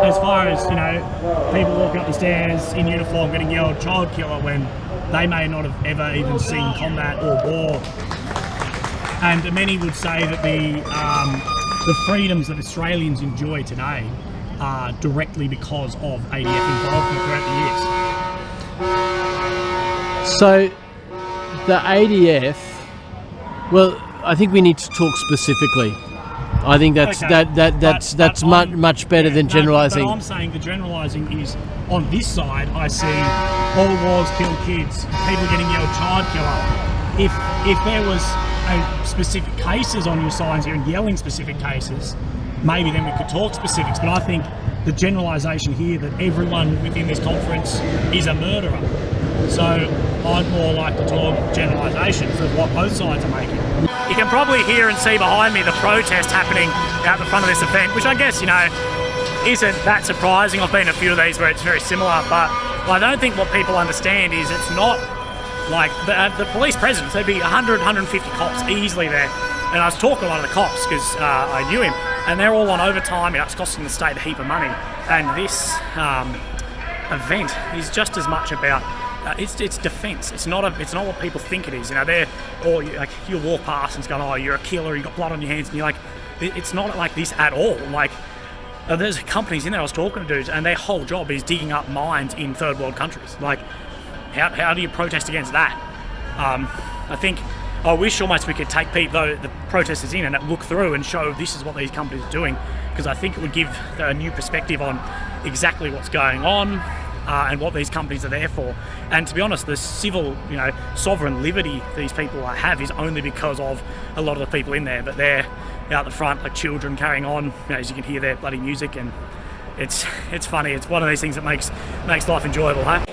as far as, you know, people walking up the stairs in uniform getting yelled child killer when they may not have ever even seen combat or war. And many would say that the freedoms that Australians enjoy today are directly because of ADF involvement throughout the years. So the ADF, well, I think we need to talk specifically. I think that's Okay. that's much better than generalising. But I'm saying the generalising is on this side. I see all wars kill kids, people getting yelled child killer. If there was specific cases on your signs here and yelling specific cases, maybe then we could talk specifics. But I think the generalisation here that everyone within this conference is a murderer. So I'd more like to talk generalisations of what both sides are making. You can probably hear and see behind me the protest happening out the front of this event, which I guess, you know, isn't that surprising. I've been to a few of these where it's very similar, but I don't think what people understand is it's not like the police presence. There'd be 100, 150 cops easily there. And I was talking to one of the cops because I knew him, and they're all on overtime. You know, it's costing the state a heap of money. And this event is just as much about it's defence. It's not what people think it is. You know, like you'll walk past and it's going, oh, you're a killer. You got blood on your hands, and you're like, it's not like this at all. Like there's companies in there I was talking to dudes, and their whole job is digging up mines in third world countries. Like, how do you protest against that? I wish almost we could take the protesters in and look through and show this is what these companies are doing, because I think it would give a new perspective on exactly what's going on and what these companies are there for. And to be honest, the civil, you know, sovereign liberty these people have is only because of a lot of the people in there. But they're out the front like children carrying on. You know, as you can hear their bloody music, and it's funny. It's one of these things that makes life enjoyable, huh?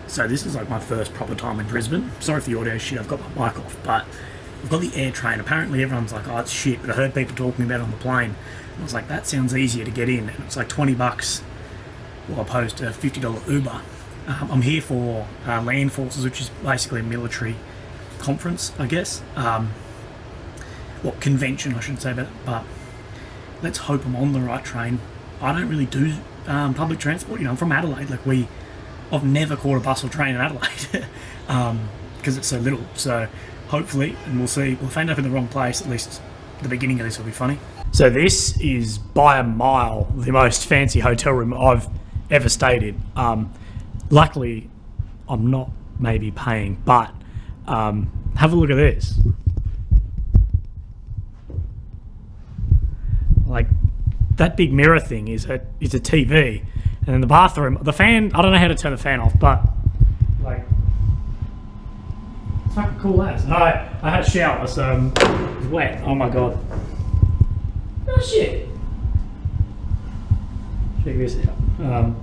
So this is like my first proper time in Brisbane. Sorry for the audio shit, I've got my mic off, but I've got the air train. Apparently everyone's like, oh, it's shit, but I heard people talking about it on the plane. And I was like, that sounds easier to get in. And it's like $20, well, opposed to a $50 Uber. I'm here for Land Forces, which is basically a military conference, I guess. Convention, I shouldn't say that, but let's hope I'm on the right train. I don't really do public transport. You know, I'm from Adelaide. I've never caught a bus or train in Adelaide because it's so little. So hopefully, and we'll see, if I end up in the wrong place, at least the beginning of this will be funny. So this is by a mile the most fancy hotel room I've ever stayed in. Luckily, I'm not maybe paying, but have a look at this. Like, that big mirror thing is a TV. And in the bathroom, the fan, I don't know how to turn the fan off, but like, it's fucking cool as. I had a shower, so it was wet. Oh my god. Oh shit. Check this out.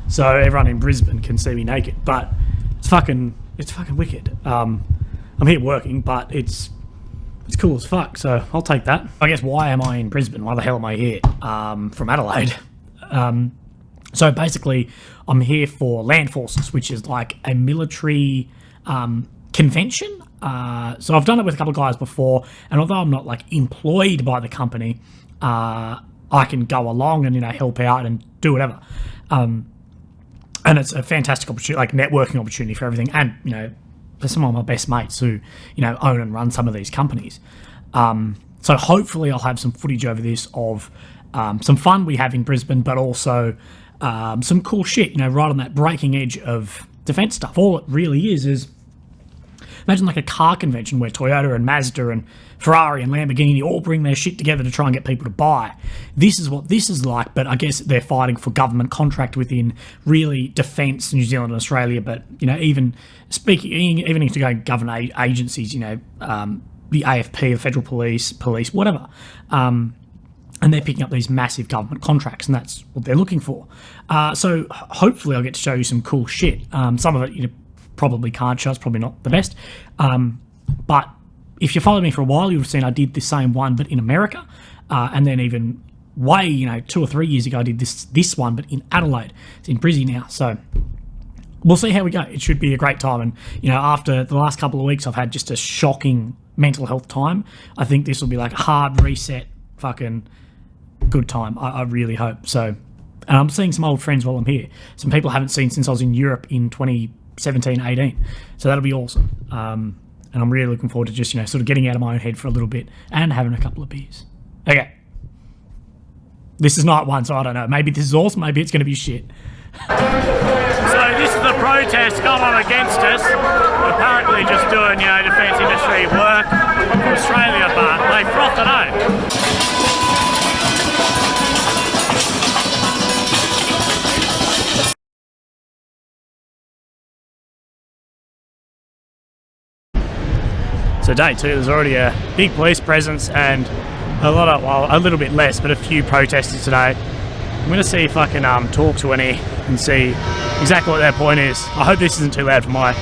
So everyone in Brisbane can see me naked, but it's fucking wicked. I'm here working, but it's cool as fuck, so I'll take that. I guess, why am I in Brisbane? Why the hell am I here? From Adelaide. So basically, I'm here for Land Forces, which is like a military convention. So I've done it with a couple of guys before, and although I'm not like employed by the company, I can go along and, you know, help out and do whatever. And it's a fantastic opportunity, like networking opportunity for everything. And, you know, for some of my best mates who, you know, own and run some of these companies. So hopefully I'll have some footage over this of some fun we have in Brisbane, but also some cool shit, you know, right on that breaking edge of defence stuff. All it really is Imagine like a car convention where Toyota and Mazda and Ferrari and Lamborghini all bring their shit together to try and get people to buy. This is what this is like, but I guess they're fighting for government contract within really defence, New Zealand and Australia. But, you know, even to go government agencies, you know, the AFP, the Federal Police, whatever. And they're picking up these massive government contracts, and that's what they're looking for. So hopefully I'll get to show you some cool shit. Some of it, you know, probably can't show. It's probably not the best. But if you followed me for a while, you've seen I did the same one, but in America. And then even way, you know, 2 or 3 years ago, I did this one, but in Adelaide. It's in Brizzy now. So we'll see how we go. It should be a great time. And, you know, after the last couple of weeks, I've had just a shocking mental health time. I think this will be like a hard reset, fucking good time. I really hope. So, and I'm seeing some old friends while I'm here. Some people I haven't seen since I was in Europe in 2017, 18. So that'll be awesome. And I'm really looking forward to just, you know, sort of getting out of my own head for a little bit and having a couple of beers. Okay. This is night one, so I don't know. Maybe this is awesome. Maybe it's going to be shit. So this is the protest going on against us. Apparently just doing, you know, defence industry work for Australia, but they froth it out. So day 2, there's already a big police presence and a little bit less, but a few protesters today. I'm going to see if I can talk to any and see exactly what their point is. I hope this isn't too loud for my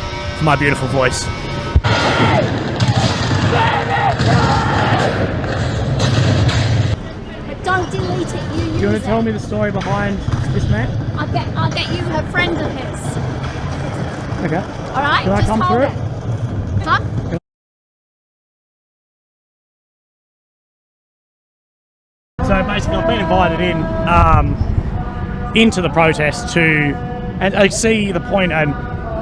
beautiful voice. But don't delete it. You use Do you want it. to tell me the story behind this man? I'll get you a friend of his. Okay. All right. Can I Just come hold through it. Huh? So basically, I've been invited into the protest and I see the point and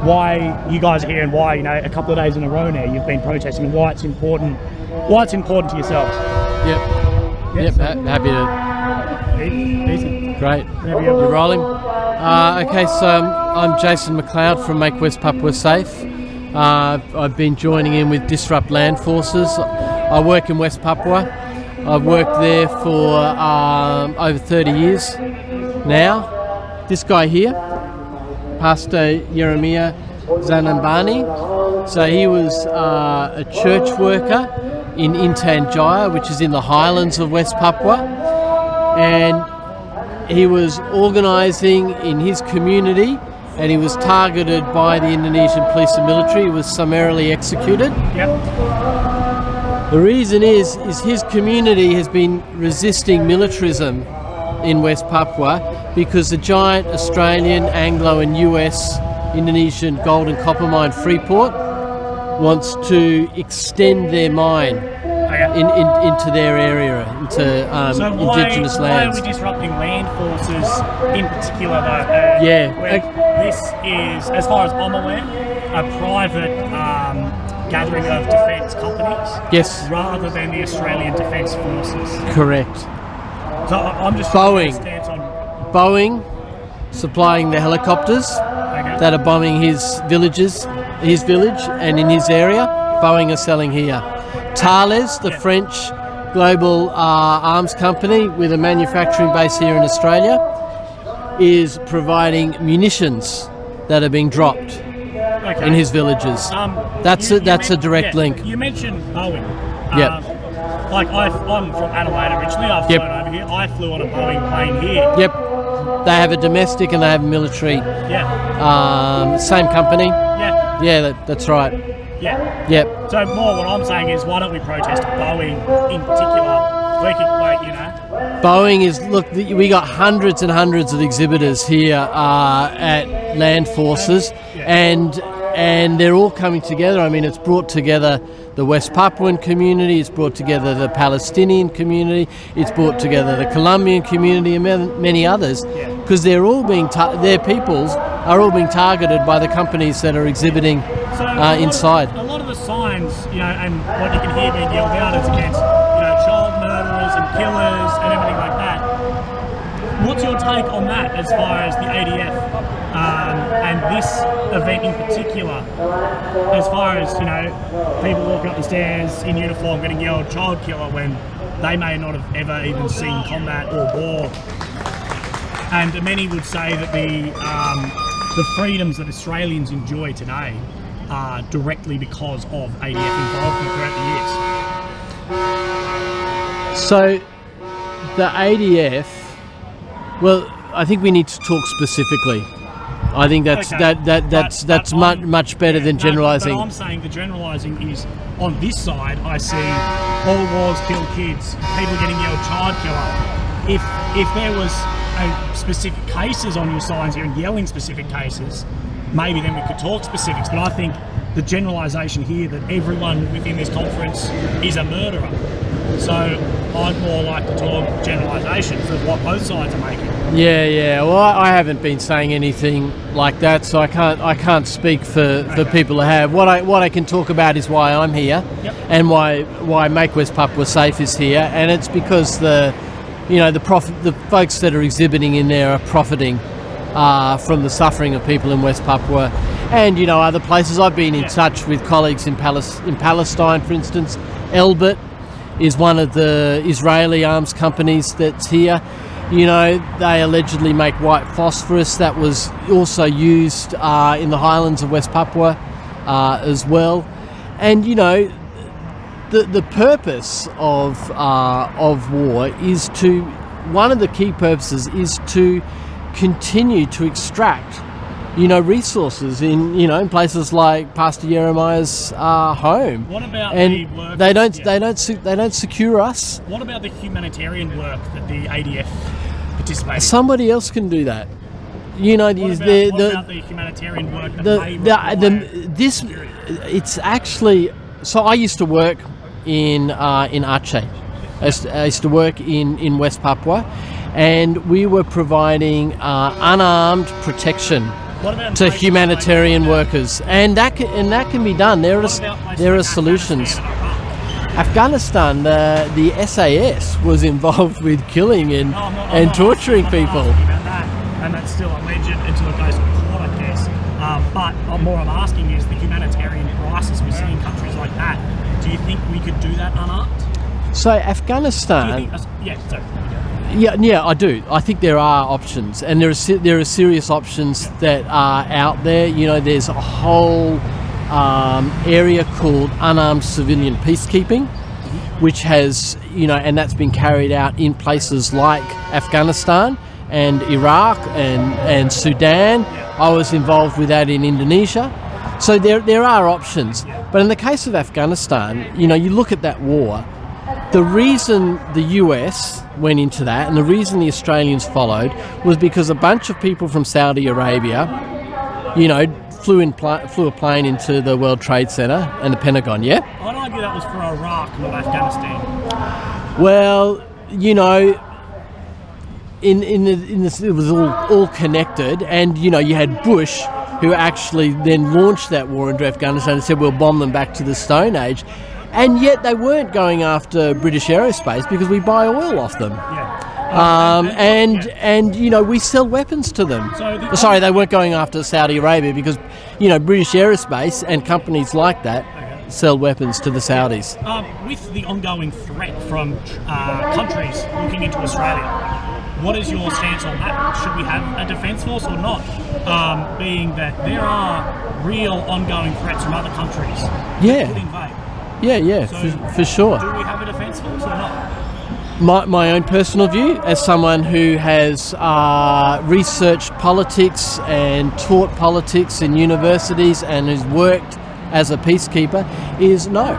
why you guys are here and why, you know, a couple of days in a row now you've been protesting and why it's important to yourselves. Yep, happy to. Easy. Great. Whenever You're rolling. Okay, so I'm Jason McLeod from Make West Papua Safe. I've been joining in with Disrupt Land Forces. I work in West Papua. I've worked there for over 30 years now. This guy here, Pastor Jeremiah Zanambani. So he was a church worker in Intan Jaya, which is in the highlands of West Papua. And he was organising in his community and he was targeted by the Indonesian police and military. He was summarily executed. Yep. The reason is his community has been resisting militarism in West Papua because the giant Australian, Anglo and US Indonesian gold and copper mine Freeport wants to extend their mine into their area, into Indigenous lands. Why are we disrupting land forces in particular though? Where this is, as far as I'm aware, a private gathering of defence companies, yes, rather than the Australian Defence Forces. Correct. So I'm just Boeing. Stance on Boeing supplying the helicopters that are bombing his village, and in his area. Boeing are selling here. Thales, the French global arms company with a manufacturing base here in Australia, is providing munitions that are being dropped in his villages. That's a direct link. You mentioned Boeing. Yep. Like I'm from Adelaide originally. I've flown over here. I flew on a Boeing plane here. Yep. They have a domestic and they have a military. Yeah. Same company. Yeah. Yeah, that's right. Yeah. Yep. So more what I'm saying is, why don't we protest Boeing in particular? We could, like, you know. Boeing is, look, we got hundreds and hundreds of exhibitors here at Land Forces, and they're all coming together. I mean, it's brought together the West Papuan community, it's brought together the Palestinian community, it's brought together the Colombian community and many others, because they're all being their peoples are all being targeted by the companies that are exhibiting inside. A lot of the signs, you know, and what you can hear being yelled out is against, you know, child murderers and killers and everything like that. What's your take on that as far as the ADF And this event in particular, as far as, people walking up the stairs in uniform getting yelled child killer when they may not have ever even seen combat or war. And many would say that the freedoms that Australians enjoy today are directly because of ADF involvement throughout the years. So the ADF, well, I think we need to talk specifically. I think that's Okay. much better than generalising. But I'm saying the generalising is, on this side, I see all wars kill kids, people getting yelled child killer. If there was specific cases on your signs here and yelling specific cases, maybe then we could talk specifics. But I think the generalisation here that everyone within this conference is a murderer. So I'd more like to talk generalisations of what both sides are making. Yeah. Well, I haven't been saying anything like that, so I can't speak for people who have. What I can talk about is why I'm here, Yep. and why Make West Papua Safe is here, and it's because the folks that are exhibiting in there are profiting from the suffering of people in West Papua, and other places. I've been in touch with colleagues in Palestine, for instance. Elbit is one of the Israeli arms companies that's here. They allegedly make white phosphorus that was also used in the highlands of West Papua as well. And the purpose of war is to, one of the key purposes is to continue to extract resources in places like Pastor Jeremiah's home. What about and the work? they don't secure us. What about the humanitarian work that the ADF participates in? Somebody else can do that. What about the humanitarian work that it's actually, so I used to work in Aceh. I used to work in West Papua, and we were providing unarmed protection to humanitarian workers, and that can be done. There are solutions. Afghanistan, the SAS was involved with killing and torturing people. And that's still alleged until it goes to court, I guess. But more I'm asking is the humanitarian crisis we see in countries like that. Do you think we could do that unarmed? So Afghanistan. Yeah, I do. I think there are options, and there are serious options that are out there. There's a whole area called unarmed civilian peacekeeping, which has, and that's been carried out in places like Afghanistan and Iraq and Sudan. I was involved with that in Indonesia. So there are options. But in the case of Afghanistan, you look at that war. The reason the US went into that, and the reason the Australians followed, was because a bunch of people from Saudi Arabia, flew a plane into the World Trade Center and the Pentagon. Yeah. I'd argue that was for Iraq, not Afghanistan. Well, it was all connected, and you had Bush, who actually then launched that war into Afghanistan and said we'll bomb them back to the Stone Age. And yet they weren't going after British aerospace because we buy oil off them. Yeah. We sell weapons to them. Sorry, they weren't going after Saudi Arabia because, British aerospace and companies like that sell weapons to the Saudis. With the ongoing threat from countries looking into Australia, what is your stance on that? Should we have a defence force or not? Being that there are real ongoing threats from other countries that could invade. Yeah, So, for sure. Do we have a defence force or not? My own personal view, as someone who has researched politics and taught politics in universities and has worked as a peacekeeper, is no.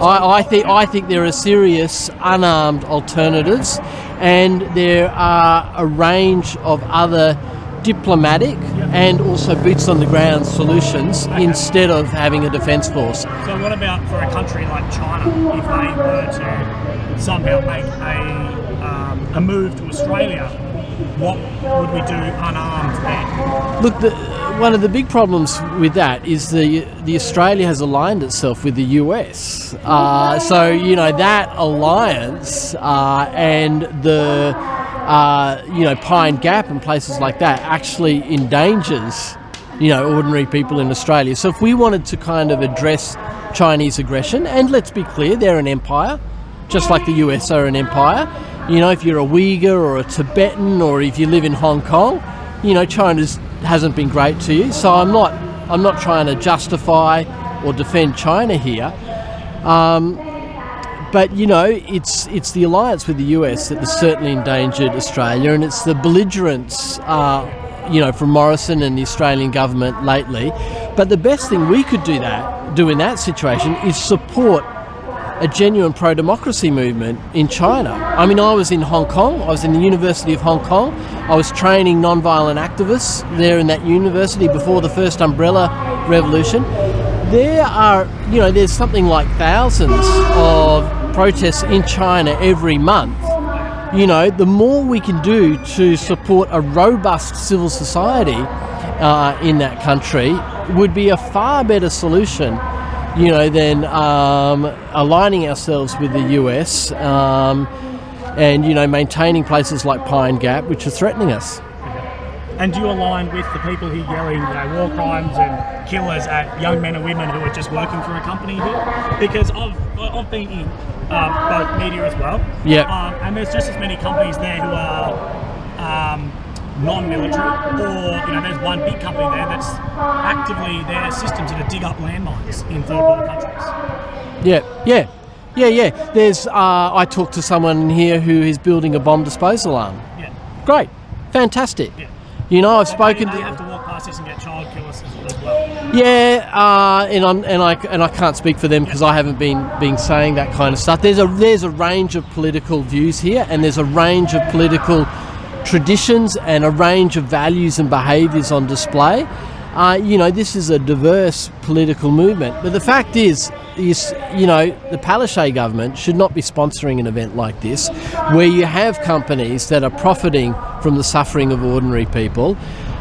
I think there are serious unarmed alternatives, and there are a range of other diplomatic and also boots on the ground solutions instead of having a defence force. So what about for a country like China, if they were to somehow make a move to Australia, what would we do unarmed then? Look, one of the big problems with that is the Australia has aligned itself with the US. So that alliance and the Pine Gap and places like that actually endangers, ordinary people in Australia. So if we wanted to kind of address Chinese aggression, and let's be clear, they're an empire, just like the US are an empire. If you're a Uyghur or a Tibetan, or if you live in Hong Kong, China hasn't been great to you. So I'm not trying to justify or defend China here. But it's the alliance with the US that has certainly endangered Australia, and it's the belligerence, from Morrison and the Australian government lately. But the best thing we could do in that situation is support a genuine pro-democracy movement in China. I mean, I was in Hong Kong. I was in the University of Hong Kong. I was training non-violent activists there in that university before the first umbrella revolution. There's something like thousands of protests in China every month. The more we can do to support a robust civil society in that country would be a far better solution, than aligning ourselves with the US and maintaining places like Pine Gap, which are threatening us. And do you align with the people who are yelling, war crimes and killers at young men and women who are just working for a company here? Because I've been in both media as well. Yeah. And there's just as many companies there who are non-military, or there's one big company there that's actively, their systems are to dig up landmines in third world countries. Yeah. There's I talked to someone here who is building a bomb disposal arm. Yeah. Great, fantastic. Yeah. I've spoken They have to walk past this and get child killers as well. Yeah, and I can't speak for them because I haven't been saying that kind of stuff. There's a range of political views here, and there's a range of political traditions and a range of values and behaviours on display. This is a diverse political movement, but the fact is the Palaszczuk government should not be sponsoring an event like this, where you have companies that are profiting from the suffering of ordinary people,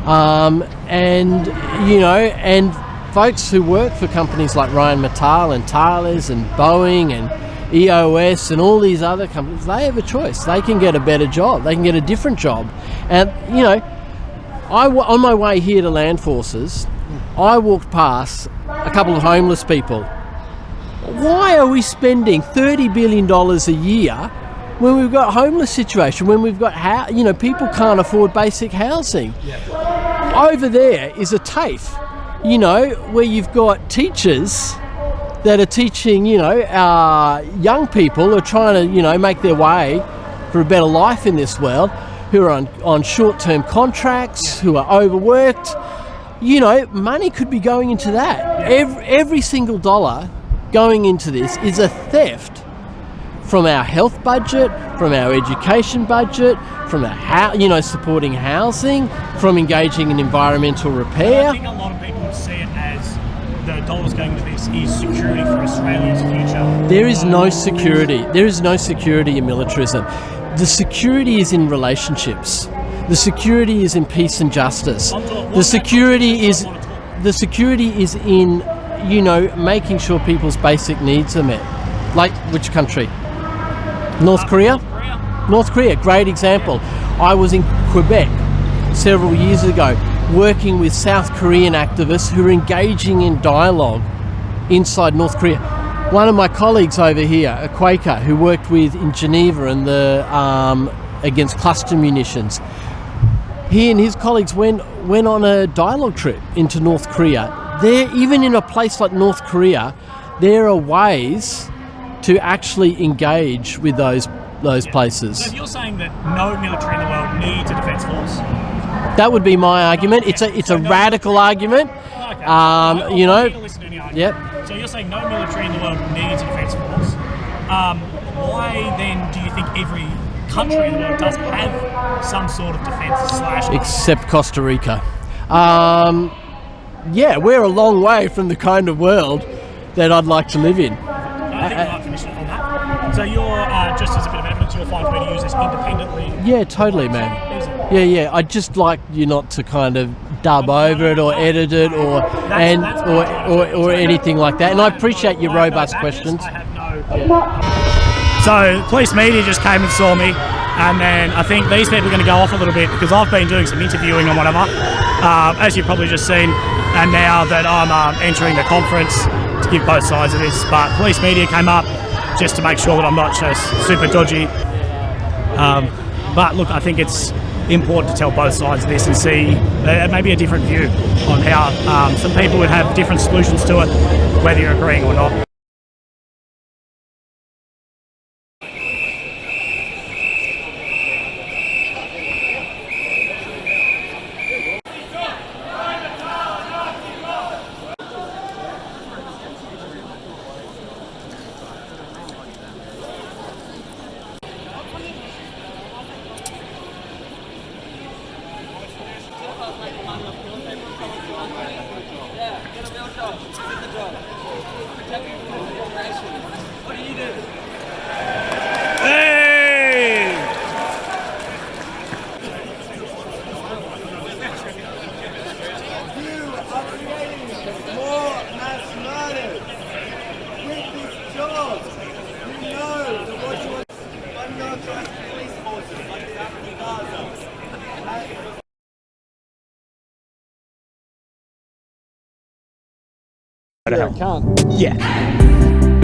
and folks who work for companies like Rheinmetall and Thales and Boeing and EOS and all these other companies. They have a choice. They can get a better job. They can get a different job. And on my way here to Land Forces, I walked past a couple of homeless people. Why are we spending $30 billion a year when we've got a homeless situation, when we've got people can't afford basic housing? Yeah. Over there is a TAFE, where you've got teachers that are teaching, young people who are trying to, make their way for a better life in this world, who are on short-term contracts, who are overworked. Money could be going into that. Every single dollar going into this is a theft from our health budget, from our education budget, from our supporting housing, from engaging in environmental repair. I think a lot of people would see it as the dollars going into this is security for Australia's future. There is no security. There is no security in militarism. The security is in relationships. The security is in peace and justice. The security is in making sure people's basic needs are met. Like which country? North Korea? North Korea, great example. I was in Quebec several years ago working with South Korean activists who are engaging in dialogue inside North Korea. One of my colleagues over here, a Quaker who worked in Geneva and against cluster munitions, he and his colleagues went on a dialogue trip into North Korea. Even in a place like North Korea, there are ways to actually engage with those places. So if you're saying that no military in the world needs a defence force, that would be my argument. It's a radical argument. Okay. Listen to any argument. Yep. So you're saying no military in the world needs a defence force. Why then do you think every country in the world does have some sort of defence / except Costa Rica? We're a long way from the kind of world that I'd like to live in. I think I might finish on that. So you're, just as a bit of evidence, you're fine for me to use this independently? Yeah, totally, man. Yeah. I'd just like you not to kind of dub over it or edit it or anything like that. And I appreciate your robust questions. I have no... So police media just came and saw me. And then I think these people are going to go off a little bit because I've been doing some interviewing and whatever, as you've probably just seen. And now that I'm entering the conference to give both sides of this, but police media came up just to make sure that I'm not just super dodgy. But look, I think it's important to tell both sides of this and see maybe a different view on how some people would have different solutions to it, whether you're agreeing or not. Yeah, can't. Yeah.